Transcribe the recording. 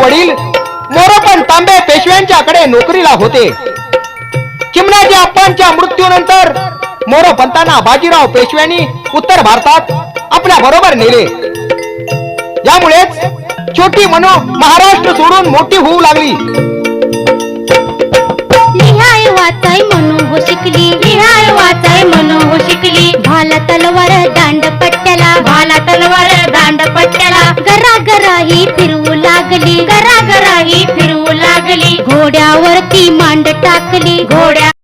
वडील मोरोपंत तांबे पेशव्यांच्याकडे नोकरीला होते. चिमणाजी अप्पांच्या मृत्यूनंतर मोरोपंतांना बाजीराव पेशव्यांनी उत्तर भारतात आपल्या बरोबर नेले. यामुळेच छोटी मनू महाराष्ट्र सोडून मोठी होऊ लागली. लिहाय वाचाय म्हणू हो शिकली, लिहाय वाचाय म्हणू हो शिकली. भाला तलवार दांड पट्ट्याला, भाला तलवार दांड पट्ट्याला. गरा गरा ही फिरवू लागली, गरा गरा ही फिरवू लागली. घोड्यावरती मांड टाकली, घोड्या